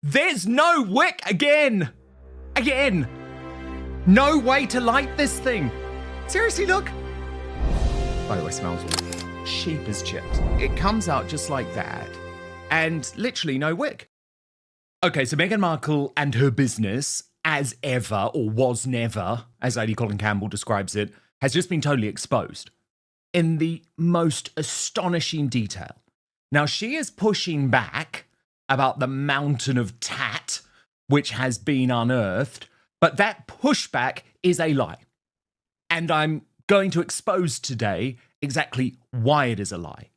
There's no wick again. Again. No way to light this thing. Seriously, look. By the way, smells cheap as chips. It comes out just like that. And literally no wick. Okay, so Meghan Markle and her business, as ever, or was never, as Lady Colin Campbell describes it, has just been totally exposed in the most astonishing detail. Now, she is pushing back about the mountain of tat which has been unearthed, but that pushback is a lie. And I'm going to expose today exactly why it is a lie.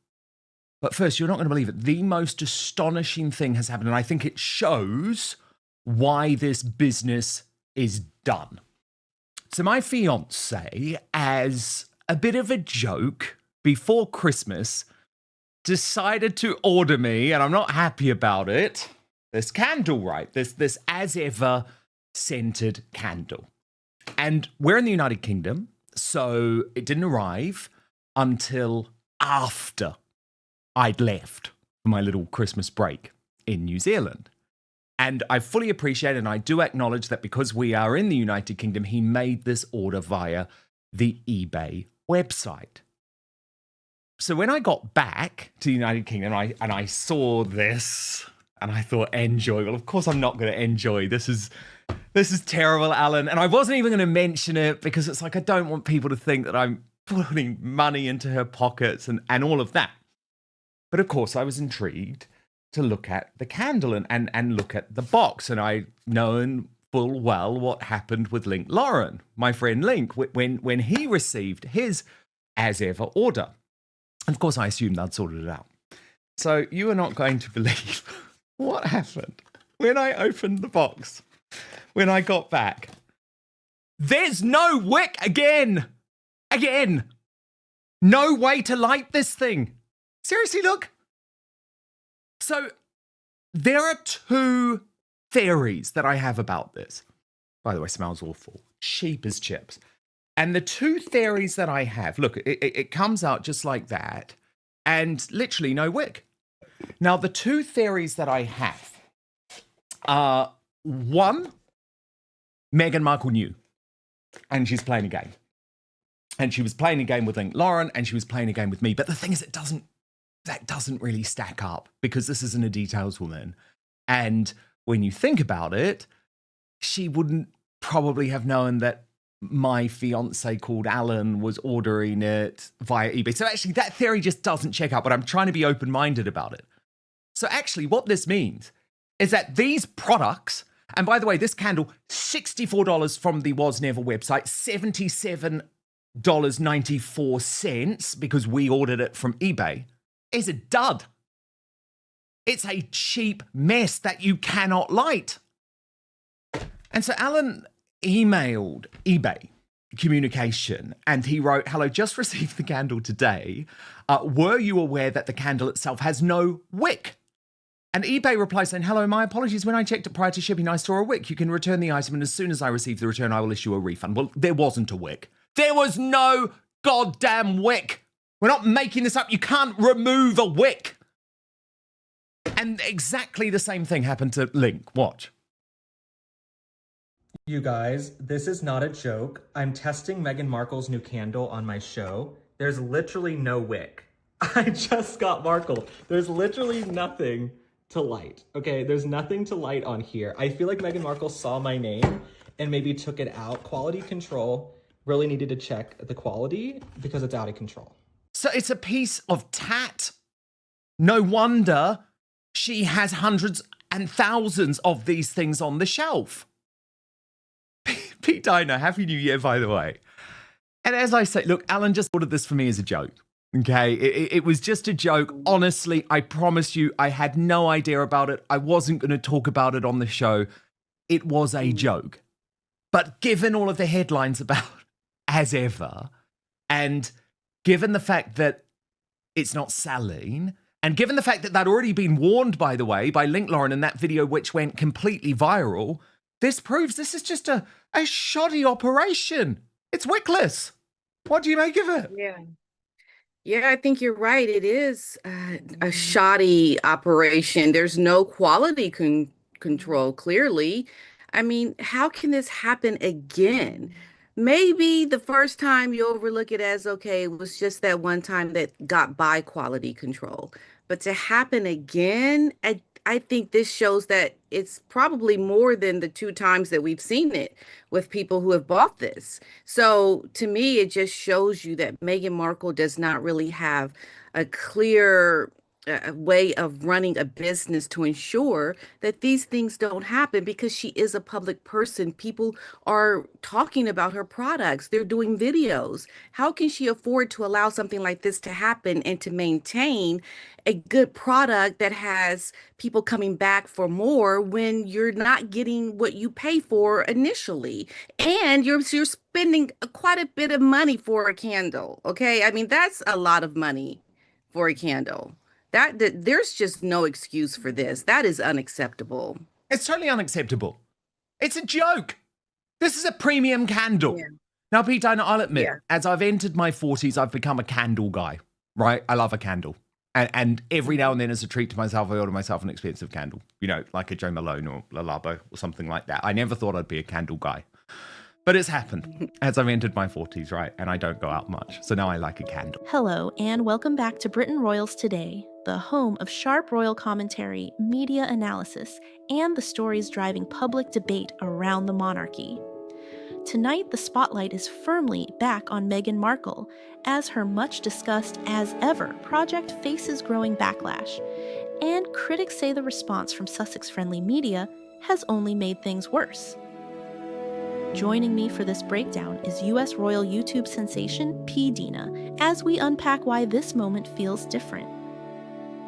But first, you're not going to believe it. The most astonishing thing has happened, and I think it shows why this business is done. So my fiancé, as a bit of a joke, before Christmas, decided to order me, and I'm not happy about it, this candle, right? This As Ever scented candle. And we're in the United Kingdom, so it didn't arrive until after I'd left for my little Christmas break in New Zealand. And I fully appreciate and I do acknowledge that because we are in the United Kingdom, he made this order via the eBay website. So when I got back to the United Kingdom and I saw this and I thought, enjoy. Well, of course I'm not going to enjoy. This is terrible, Alan. And I wasn't even going to mention it because it's like I don't want people to think that I'm putting money into her pockets and all of that. But of course I was intrigued to look at the candle and look at the box. And I known full well what happened with Link Lauren, my friend Link, when he received his As Ever order. And of course, I assumed I'd sorted it out. So you are not going to believe what happened when I opened the box, when I got back. There's no wick again. Again. No way to light this thing. Seriously, look. So there are two theories that I have about this. By the way, smells awful. Cheap as chips. And the two theories that I have, look, it comes out just like that and literally no wick. Now, the two theories that I have are, one, Meghan Markle knew and she's playing a game. And she was playing a game with Link Lauren and she was playing a game with me. But the thing is, that doesn't really stack up because this isn't a details woman. And when you think about it, she wouldn't probably have known that my fiance called Alan was ordering it via eBay. So actually that theory just doesn't check out, but I'm trying to be open-minded about it. So actually what this means is that these products, and by the way, this candle, $64 from the Was Never website, $77.94 because we ordered it from eBay, is a dud. It's a cheap mess that you cannot light. And so Alan emailed eBay communication and he wrote, hello, just received the candle today. Were you aware that the candle itself has no wick? And eBay replied saying, hello, my apologies. When I checked it prior to shipping, I saw a wick. You can return the item and as soon as I receive the return, I will issue a refund. Well, there wasn't a wick. There was no goddamn wick. We're not making this up. You can't remove a wick. And exactly the same thing happened to Link. Watch. You guys, this is not a joke. I'm testing Meghan Markle's new candle on my show. There's literally no wick. I just got Markle. There's literally nothing to light, okay? There's nothing to light on here. I feel like Meghan Markle saw my name and maybe took it out. Quality control really needed to check the quality because it's out of control. So it's a piece of tat. No wonder she has hundreds and thousands of these things on the shelf. P-Dina, Happy New Year, by the way. And as I say, look, Alan just ordered this for me as a joke. Okay, it was just a joke. Honestly, I promise you, I had no idea about it. I wasn't going to talk about it on the show. It was a joke. But given all of the headlines about As Ever, and given the fact that it's not selling, and given the fact that they'd already been warned, by the way, by Link Lauren in that video which went completely viral, this proves this is just a shoddy operation. It's wickless. What do you make of it? Yeah, I think you're right. It is a shoddy operation. There's no quality control, clearly. I mean, how can this happen again? Maybe the first time you overlook it as okay, it was just that one time that got by quality control. But to happen again, I think this shows that it's probably more than the two times that we've seen it with people who have bought this. So to me, it just shows you that Meghan Markle does not really have a clear way of running a business to ensure that these things don't happen because she is a public person. People are talking about her products, they're doing videos. How can she afford to allow something like this to happen and to maintain a good product that has people coming back for more when you're not getting what you pay for initially? And you're spending quite a bit of money for a candle. Okay. I mean, that's a lot of money for a candle. That there's just no excuse for this. That is unacceptable. It's totally unacceptable. It's a joke. This is a premium candle. Yeah. Now, P-Dina, I'll admit, Yeah. as I've entered my 40s, I've become a candle guy, right? I love a candle. And every now and then, as a treat to myself, I order myself an expensive candle, you know, like a Jo Malone or La Labo or something like that. I never thought I'd be a candle guy. But it's happened as I've entered my 40s, right? And I don't go out much. So now I like a candle. Hello, and welcome back to Britain Royals Today, the home of sharp royal commentary, media analysis, and the stories driving public debate around the monarchy. Tonight, the spotlight is firmly back on Meghan Markle, as her much-discussed As Ever project faces growing backlash. And critics say the response from Sussex-friendly media has only made things worse. Joining me for this breakdown is U.S. royal YouTube sensation P-Dina, as we unpack why this moment feels different.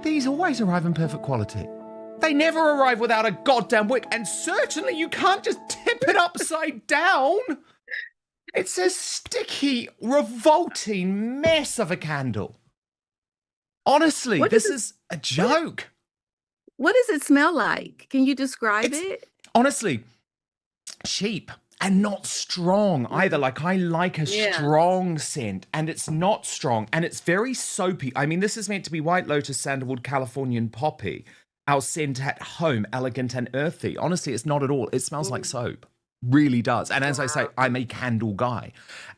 These always arrive in perfect quality. They never arrive without a goddamn wick, and certainly you can't just tip it upside down. It's a sticky, revolting mess of a candle. Honestly, this is a joke. What does it smell like? Can you describe it? Honestly, cheap. And not strong either. Like, I like a strong scent, and it's not strong, and it's very soapy. I mean, this is meant to be White Lotus, Sandalwood, Californian Poppy, our scent at home, elegant and earthy. Honestly, it's not at all. It smells like soap. Really does. And as I say, I'm a candle guy.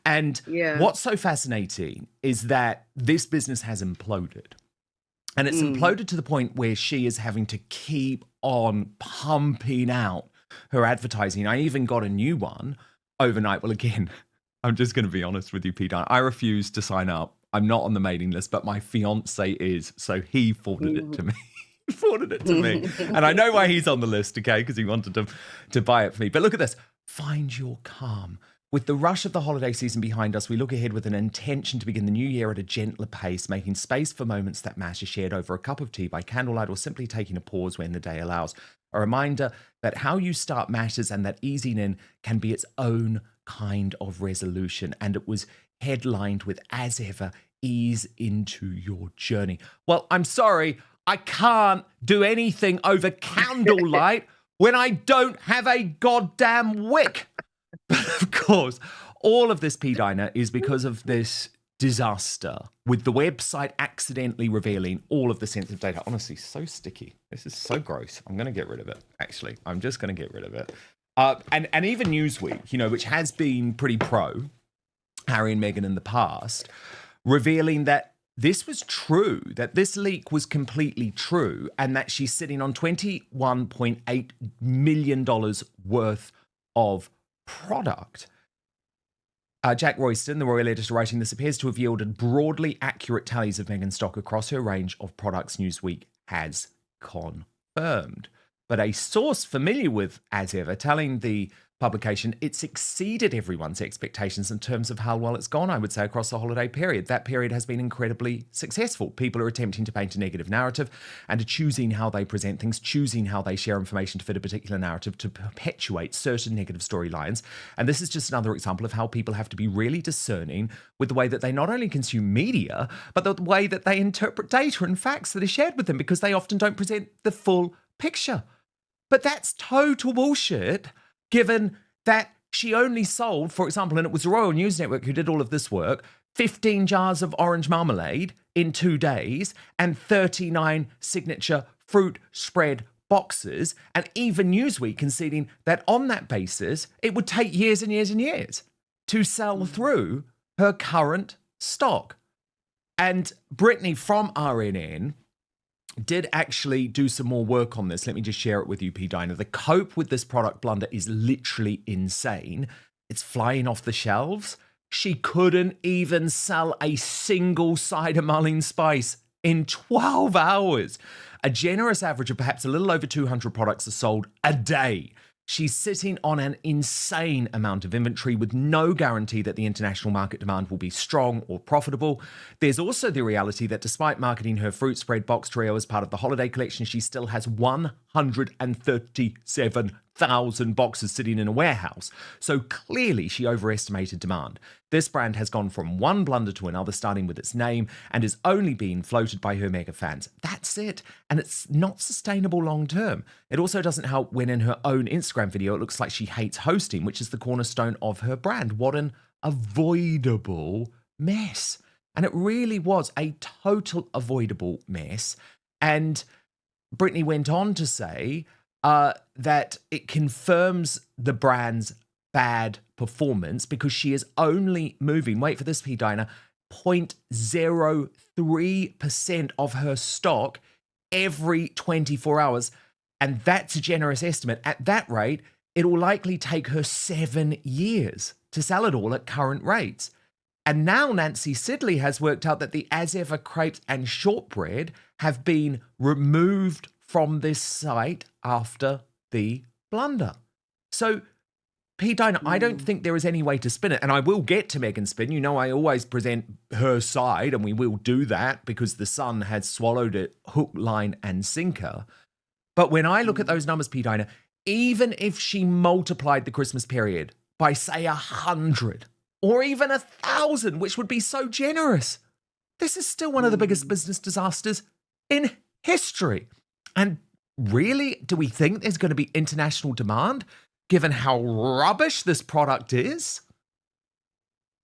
And what's so fascinating is that this business has imploded. And it's imploded to the point where she is having to keep on pumping out her advertising. I even got a new one overnight. Well, again, I'm just going to be honest with you, P-Dina. I refuse to sign up. I'm not on the mailing list, but my fiance is. So he forwarded it to me. And I know why he's on the list, okay? Because he wanted to buy it for me. But look at this. Find your calm. With the rush of the holiday season behind us, we look ahead with an intention to begin the new year at a gentler pace, making space for moments that matter, shared over a cup of tea by candlelight, or simply taking a pause when the day allows. A reminder that how you start matters, and that easing in can be its own kind of resolution. And it was headlined with As Ever, ease into your journey. Well, I'm sorry, I can't do anything over candlelight when I don't have a goddamn wick. But of course, all of this, P-Dina, is because of this disaster with the website accidentally revealing all of the sensitive data. Honestly, so sticky. This is so gross. I'm going to get rid of it, actually. I'm just going to get rid of it. And even Newsweek, you know, which has been pretty pro Harry and Meghan in the past, revealing that this was true, that this leak was completely true, and that she's sitting on $21.8 million worth of product. Jack Royston, the royal editor, writing, this appears to have yielded broadly accurate tallies of Meghan's stock across her range of products, Newsweek has confirmed. But a source familiar with As Ever telling the publication it's exceeded everyone's expectations in terms of how well it's gone, I would say, across the holiday period. That period has been incredibly successful. People are attempting to paint a negative narrative and are choosing how they present things, choosing how they share information to fit a particular narrative to perpetuate certain negative storylines. And this is just another example of how people have to be really discerning with the way that they not only consume media, but the way that they interpret data and facts that are shared with them, because they often don't present the full picture. But that's total bullshit, given that she only sold, for example, and it was the Royal News Network who did all of this work, 15 jars of orange marmalade in 2 days and 39 signature fruit spread boxes, and even Newsweek conceding that on that basis, it would take years and years and years to sell through her current stock. And Brittany from RNN did actually do some more work on this. Let me just share it with you, P-Dina. The cope with this product blunder is literally insane. It's flying off the shelves. She couldn't even sell a single cider mulling spice in 12 hours. A generous average of perhaps a little over 200 products are sold a day. She's sitting on an insane amount of inventory with no guarantee that the international market demand will be strong or profitable. There's also the reality that despite marketing her fruit spread box trio as part of the holiday collection, she still has 137,000 boxes sitting in a warehouse. So clearly she overestimated demand. This brand has gone from one blunder to another, starting with its name, and is only being floated by her mega fans. That's it. And it's not sustainable long term. It also doesn't help when in her own Instagram video, it looks like she hates hosting, which is the cornerstone of her brand. What an avoidable mess. And it really was a total avoidable mess. And Brittany went on to say that it confirms the brand's bad performance because she is only moving, wait for this, P-Dina, 0.03% of her stock every 24 hours. And that's a generous estimate. At that rate, it will likely take her 7 years to sell it all at current rates. And now Nancy Sidley has worked out that the As Ever crepes and shortbread have been removed from this site after the blunder. So, P-Dina, I don't think there is any way to spin it. And I will get to Meghan's spin. You know, I always present her side, and we will do that because the Sun has swallowed it hook, line, and sinker. But when I look at those numbers, P-Dina, even if she multiplied the Christmas period by, say, 100 or even 1,000, which would be so generous, this is still one of the biggest business disasters in history. And really, do we think there's going to be international demand, given how rubbish this product is?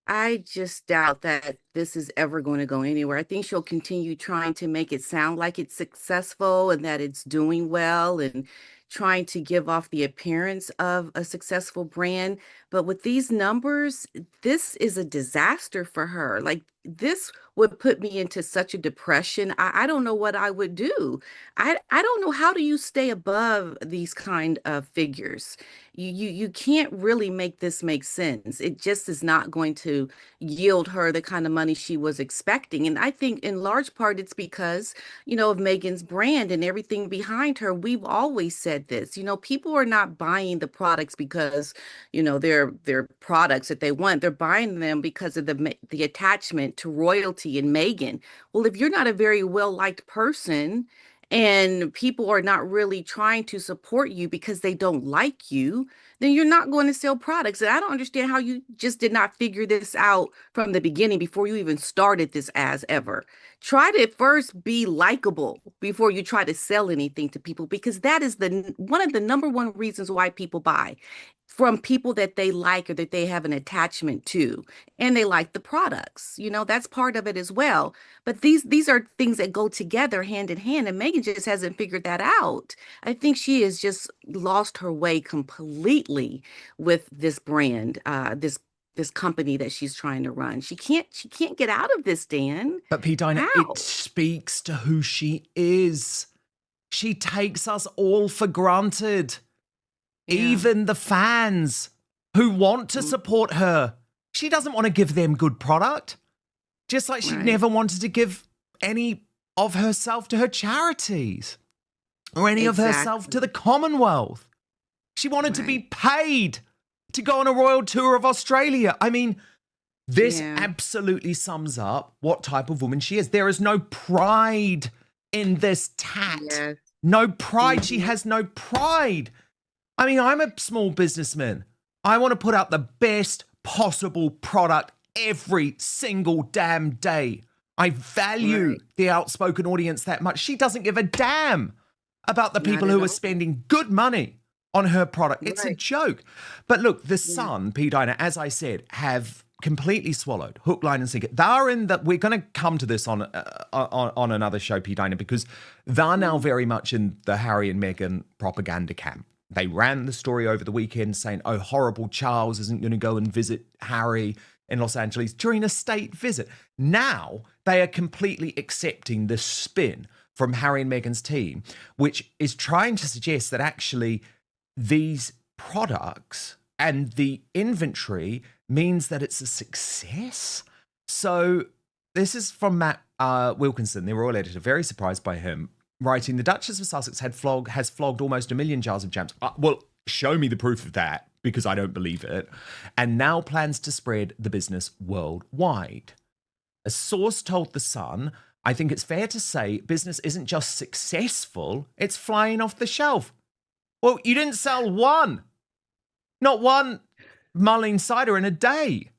I just doubt that this is ever going to go anywhere. I think she'll continue trying to make it sound like it's successful and that it's doing well and trying to give off the appearance of a successful brand. But with these numbers, this is a disaster for her. Like, this would put me into such a depression. I don't know what I would do. I don't know, how do you stay above these kind of figures? You can't really make this make sense. It just is not going to yield her the kind of money she was expecting. And I think in large part it's because, of Meghan's brand and everything behind her. We've always said this, people are not buying the products because, they're products that they want. They're buying them because of the attachment to royalty and Meghan. Well, if you're not a very well-liked person and people are not really trying to support you because they don't like you, then you're not going to sell products. And I don't understand how you just did not figure this out from the beginning before you even started this As Ever. Try to first be likable before you try to sell anything to people, because that is one of the number one reasons why people buy, from people that they like or that they have an attachment to, and they like the products. That's part of it as well. But these are things that go together hand in hand, and Meghan just hasn't figured that out. I think she has just lost her way completely with this brand, this company that she's trying to run. She can't get out of this, Dan. But P-Dina, How? it speaks to who she is. She takes us all for granted. Yeah. Even the fans who want to support her. She doesn't want to give them good product. Just like she Right. never wanted to give any of herself to her charities or any of herself to the Commonwealth. She wanted to be paid to go on a royal tour of Australia. I mean, this absolutely sums up what type of woman she is. There is no pride in this tat. Yes. No pride. She has no pride. I mean, I'm a small businessman. I want to put out the best possible product every single damn day. I value the outspoken audience that much. She doesn't give a damn about the people who are spending good money on her product. It's a joke. But look, the Sun, P-Dina, as I said, have completely swallowed, hook, line, and sinker. They're in that. We're going to come to this on another show, P-Dina, because they're now very much in the Harry and Meghan propaganda camp. They ran the story over the weekend saying, oh, horrible Charles isn't going to go and visit Harry in Los Angeles during a state visit. Now they are completely accepting the spin from Harry and Meghan's team, which is trying to suggest that actually these products and the inventory means that it's a success. So this is from Matt Wilkinson, the royal editor, very surprised by him, writing, the Duchess of Sussex has flogged almost 1 million jars of jams. Well, show me the proof of that, because I don't believe it. And now plans to spread the business worldwide. A source told The Sun, I think it's fair to say business isn't just successful, it's flying off the shelf. Well, you didn't sell not one mulling cider in a day.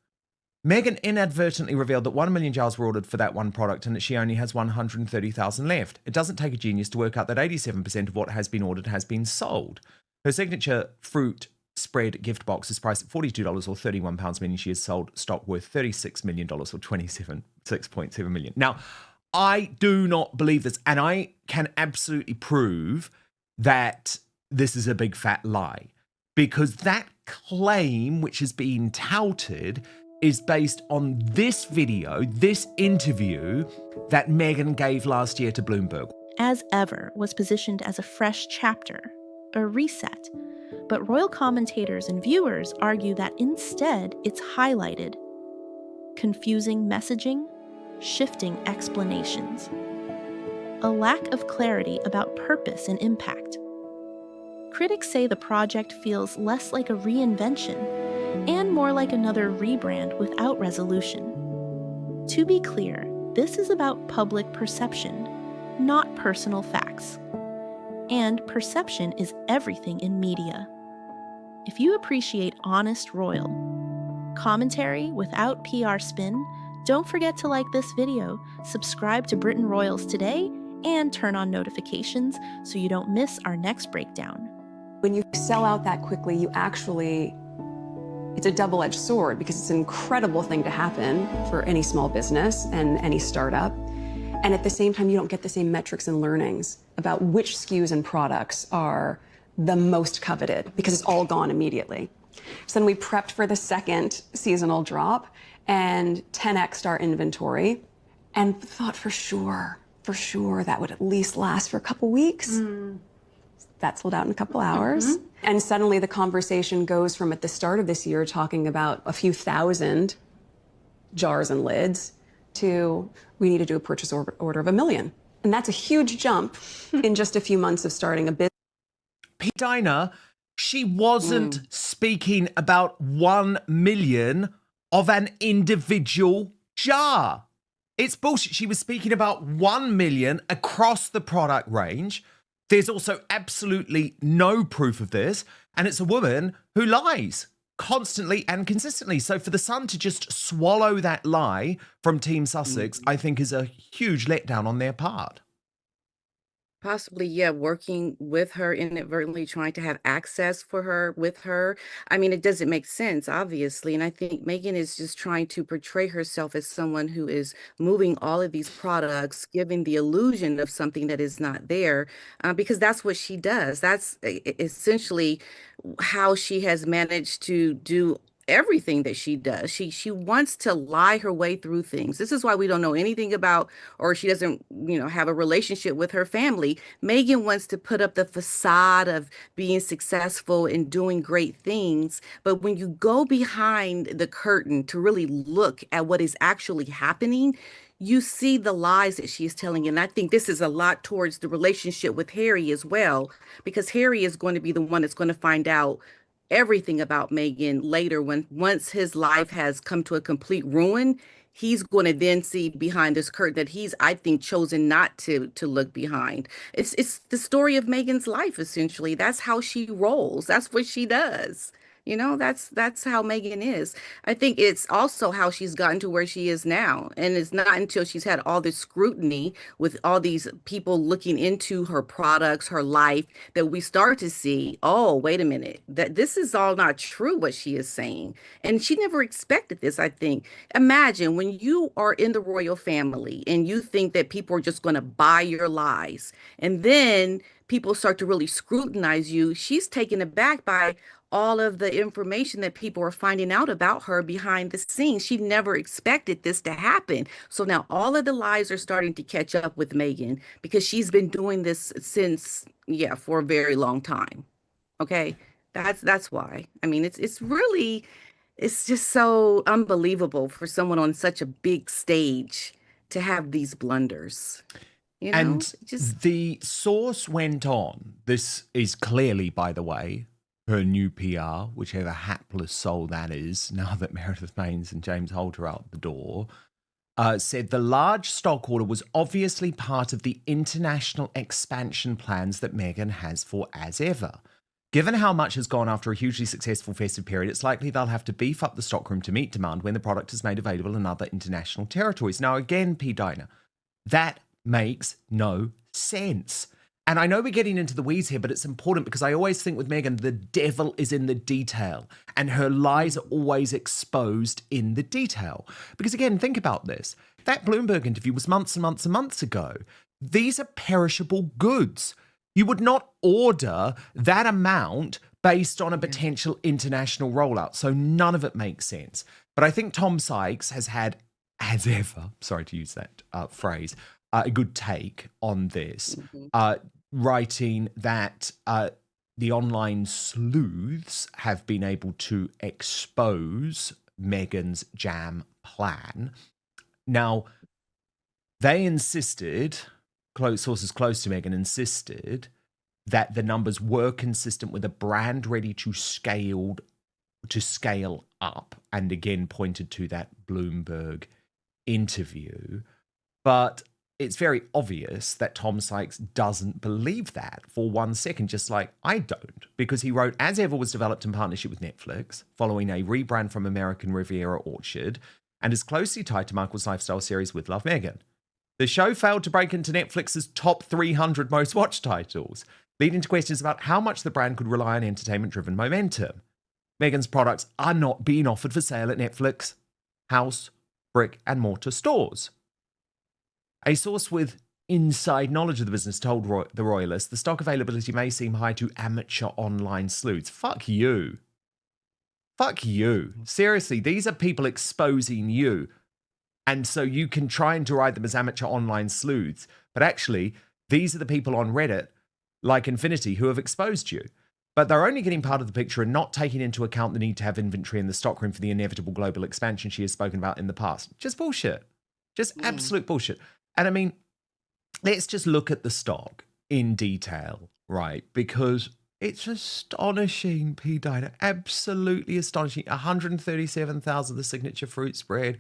Meghan inadvertently revealed that 1 million jars were ordered for that one product and that she only has 130,000 left. It doesn't take a genius to work out that 87% of what has been ordered has been sold. Her signature fruit spread gift box is priced at $42 or £31, meaning she has sold stock worth $36 million or 6.7 million. Now, I do not believe this, and I can absolutely prove that this is a big fat lie, because that claim, which has been touted, is based on this video, this interview that Meghan gave last year to Bloomberg. As Ever was positioned as a fresh chapter, a reset, but royal commentators and viewers argue that instead it's highlighted confusing messaging, shifting explanations, a lack of clarity about purpose and impact. Critics say the project feels less like a reinvention and more like another rebrand without resolution. To be clear, this is about public perception, not personal facts. And perception is everything in media. If you appreciate honest royal commentary without PR spin, don't forget to like this video, subscribe to Britain Royals today, and turn on notifications so you don't miss our next breakdown. When you sell out that quickly, it's a double-edged sword, because it's an incredible thing to happen for any small business and any startup. And at the same time, you don't get the same metrics and learnings about which SKUs and products are the most coveted, because it's all gone immediately. So then we prepped for the second seasonal drop and 10x'd our inventory and thought for sure that would at least last for a couple weeks. That sold out in a couple hours. And suddenly the conversation goes from, at the start of this year, talking about a few thousand jars and lids, to we need to do a purchase order of 1 million. And that's a huge jump in just a few months of starting a business. P-Dina, she wasn't speaking about 1 million of an individual jar. It's bullshit. She was speaking about 1 million across the product range. There's also absolutely no proof of this. And it's a woman who lies constantly and consistently. So for The Sun to just swallow that lie from Team Sussex, I think is a huge letdown on their part. Possibly, yeah, working with her, inadvertently trying to have access for her with her. I mean, it doesn't make sense, obviously. And I think Meghan is just trying to portray herself as someone who is moving all of these products, giving the illusion of something that is not there, because that's what she does. That's essentially how she has managed to do everything that she does. She wants to lie her way through things. This is why we don't know anything about, or she doesn't, have a relationship with her family. Meghan wants to put up the facade of being successful and doing great things. But when you go behind the curtain to really look at what is actually happening, you see the lies that she is telling. And I think this is a lot towards the relationship with Harry as well, because Harry is going to be the one that's going to find out everything about Meghan later, once his life has come to a complete ruin. He's going to then see behind this curtain that he's, I think, chosen not to look behind. It's the story of Meghan's life, essentially. That's how she rolls. That's what she does. That's how Megan is. I think it's also how she's gotten to where she is now. And it's not until she's had all this scrutiny with all these people looking into her products, her life, that we start to see, oh, wait a minute, that this is all not true what she is saying. And she never expected this, I think. Imagine when you are in the royal family and you think that people are just going to buy your lies, and then people start to really scrutinize you. She's taken aback by all of the information that people are finding out about her behind the scenes. She never expected this to happen. So now all of the lies are starting to catch up with Megan because she's been doing this since, yeah, for a very long time. Okay. That's why. I mean, it's really, it's just so unbelievable for someone on such a big stage to have these blunders. And Just the source went on. This is clearly, by the way, her new PR, whichever hapless soul that is, now that Meredith Baines and James Holt are out the door, said the large stock order was obviously part of the international expansion plans that Meghan has for As Ever. Given how much has gone after a hugely successful festive period, it's likely they'll have to beef up the stockroom to meet demand when the product is made available in other international territories. Now, again, P-Dina, that makes no sense. And I know we're getting into the weeds here, but it's important because I always think with Meghan, the devil is in the detail and her lies are always exposed in the detail. Because again, think about this. That Bloomberg interview was months and months and months ago. These are perishable goods. You would not order that amount based on a potential international rollout. So none of it makes sense. But I think Tom Sykes has had, as ever, sorry to use that phrase, a good take on this, writing that the online sleuths have been able to expose Meghan's jam plan. Now, they insisted, sources close to Meghan insisted, that the numbers were consistent with a brand ready to scale up, and again pointed to that Bloomberg interview. But it's very obvious that Tom Sykes doesn't believe that for 1 second, just like I don't, because he wrote, As Ever was developed in partnership with Netflix, following a rebrand from American Riviera Orchard, and is closely tied to Markle's lifestyle series With Love, Meghan. The show failed to break into Netflix's top 300 most watched titles, leading to questions about how much the brand could rely on entertainment-driven momentum. Meghan's products are not being offered for sale at Netflix, house, brick and mortar stores. A source with inside knowledge of the business told the Royalists the stock availability may seem high to amateur online sleuths. Fuck you. Fuck you. Seriously, these are people exposing you. And so you can try and deride them as amateur online sleuths. But actually, these are the people on Reddit, like Infinity, who have exposed you. But they're only getting part of the picture and not taking into account the need to have inventory in the stockroom for the inevitable global expansion she has spoken about in the past. Just bullshit. Just absolute bullshit. And I mean, let's just look at the stock in detail, right? Because it's astonishing, P-Dina, absolutely astonishing. 137,000 of the signature fruit spread,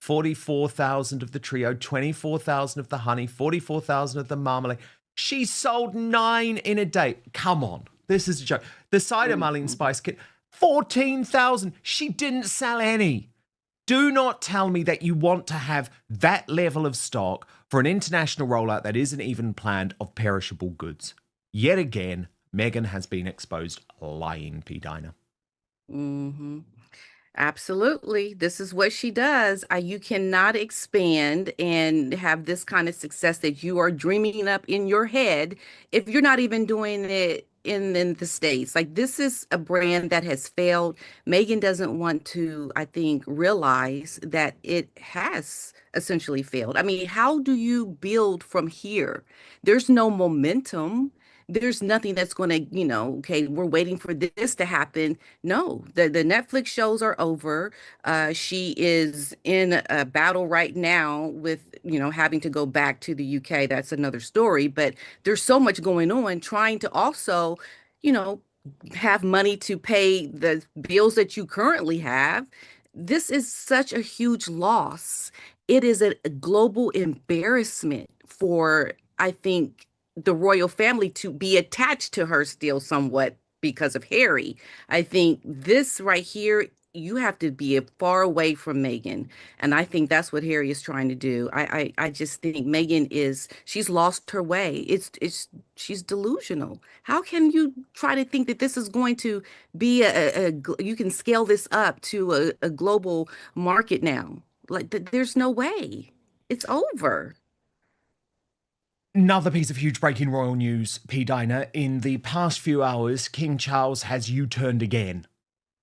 44,000 of the trio, 24,000 of the honey, 44,000 of the marmalade. She sold 9 in a day. Come on, this is a joke. The cider mulling spice kit, 14,000. She didn't sell any. Do not tell me that you want to have that level of stock for an international rollout that isn't even planned of perishable goods. Yet again, Meghan has been exposed lying, P-Dina. Absolutely. This is what she does. You cannot expand and have this kind of success that you are dreaming up in your head if you're not even doing it in the States. Like, this is a brand that has failed. Meghan doesn't want to, I think, realize that it has essentially failed. I mean, how do you build from here? There's no momentum. There's nothing that's going to, okay, we're waiting for this to happen. No, the Netflix shows are over. She is in a battle right now with, having to go back to the UK. That's another story. But there's so much going on, trying to also, have money to pay the bills that you currently have. This is such a huge loss. It is a global embarrassment for, I think, the royal family to be attached to her still somewhat because of Harry. I think this right here, you have to be far away from Meghan. And I think that's what Harry is trying to do. I just think she's lost her way. She's delusional. How can you try to think that this is going to be you can scale this up to a global market now? Like, there's no way. It's over. Another piece of huge breaking royal news, P-Dina. In the past few hours, King Charles has U-turned again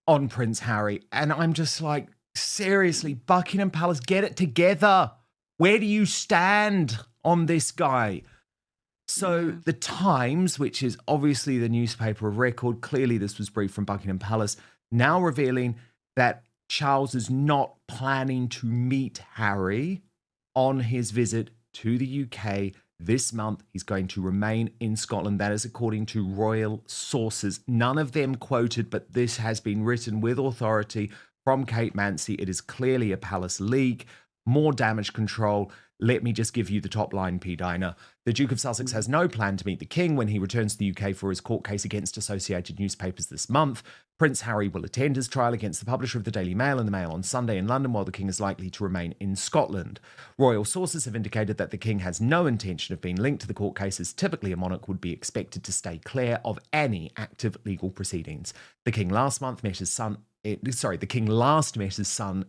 on Prince Harry. And I'm just like, seriously, Buckingham Palace, get it together. Where do you stand on this guy? So the Times, which is obviously the newspaper of record, clearly this was briefed from Buckingham Palace, now revealing that Charles is not planning to meet Harry on his visit to the UK this month. He's going to remain in Scotland. That is according to royal sources. None of them quoted, but this has been written with authority from Kate Mansi. It is clearly a palace leak, more damage control. Let me just give you the top line, P-Dina. The Duke of Sussex has no plan to meet the King when he returns to the UK for his court case against Associated Newspapers this month. Prince Harry will attend his trial against the publisher of the Daily Mail and the Mail on Sunday in London, while the King is likely to remain in Scotland. Royal sources have indicated that the King has no intention of being linked to the court cases. Typically, a monarch would be expected to stay clear of any active legal proceedings. The King last met his son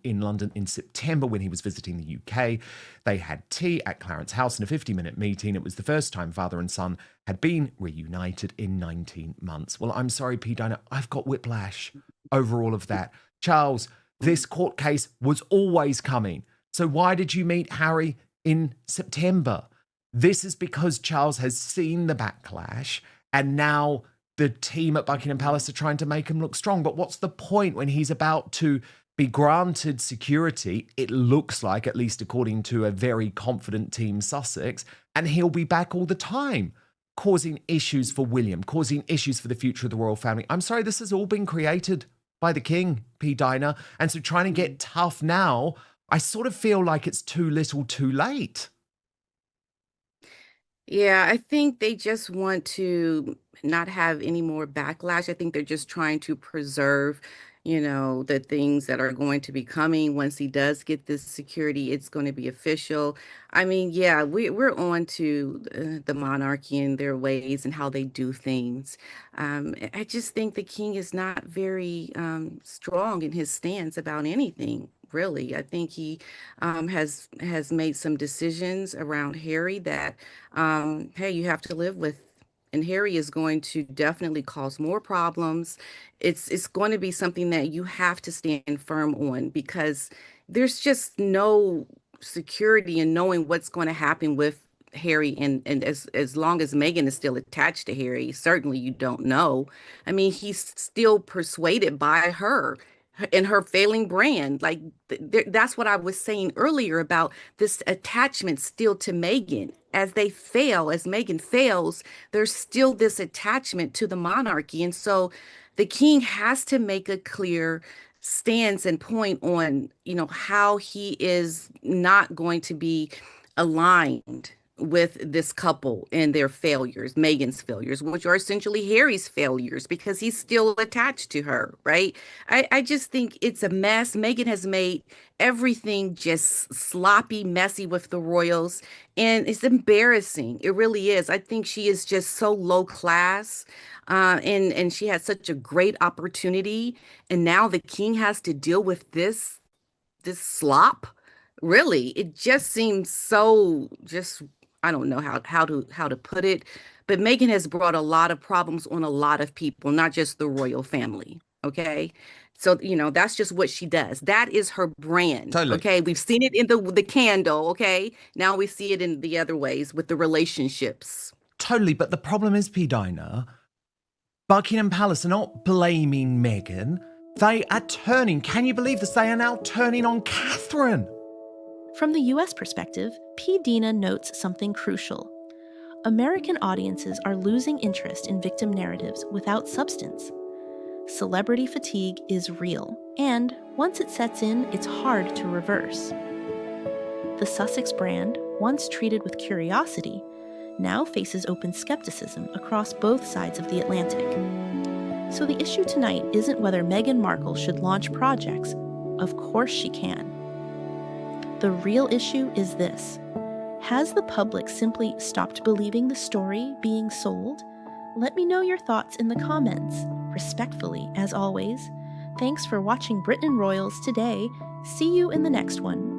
in London in September when he was visiting the UK. They had tea at Clarence House in a 50-minute meeting. It was the first time father and son had been reunited in 19 months. Well, I'm sorry, P-Dina, I've got whiplash over all of that. Charles, this court case was always coming. So why did you meet Harry in September? This is because Charles has seen the backlash, and now the team at Buckingham Palace are trying to make him look strong. But what's the point when he's about to be granted security, it looks like, at least according to a very confident team Sussex, and he'll be back all the time, causing issues for William, causing issues for the future of the royal family. I'm sorry, this has all been created by the King, P-Dina. And so trying to get tough now, I sort of feel like it's too little too late. Yeah, I think they just want to not have any more backlash. I think they're just trying to preserve, the things that are going to be coming. Once he does get this security, it's going to be official. I mean, yeah, we're on to the monarchy and their ways and how they do things. I just think the king is not very strong in his stance about anything. Really, I think he has made some decisions around Harry that, hey, you have to live with. And Harry is going to definitely cause more problems. It's going to be something that you have to stand firm on, because there's just no security in knowing what's going to happen with Harry, and as long as Meghan is still attached to Harry, certainly you don't know. I mean, he's still persuaded by her and her failing brand. Like, that's what I was saying earlier about this attachment still to Meghan. As Meghan fails, there's still this attachment to the monarchy. And so the king has to make a clear stance and point on, how he is not going to be aligned with this couple and their failures, Meghan's failures, which are essentially Harry's failures, because he's still attached to her, right? I just think it's a mess. Meghan has made everything just sloppy, messy with the royals, and it's embarrassing. It really is. I think she is just so low class, and she had such a great opportunity, and now the king has to deal with this slop. Really, it just seems so just. I don't know how to put it, but Meghan has brought a lot of problems on a lot of people, not just the royal family. Okay. So, that's just what she does. That is her brand. Totally. Okay. We've seen it in the candle. Okay. Now we see it in the other ways with the relationships. Totally. But the problem is, P-Dina, Buckingham Palace are not blaming Meghan. They are turning. Can you believe this? They are now turning on Catherine. From the US perspective, P-Dina notes something crucial. American audiences are losing interest in victim narratives without substance. Celebrity fatigue is real, and once it sets in, it's hard to reverse. The Sussex brand, once treated with curiosity, now faces open skepticism across both sides of the Atlantic. So the issue tonight isn't whether Meghan Markle should launch projects. Of course she can. The real issue is this. Has the public simply stopped believing the story being sold? Let me know your thoughts in the comments. Respectfully, as always. Thanks for watching Britain Royals today. See you in the next one.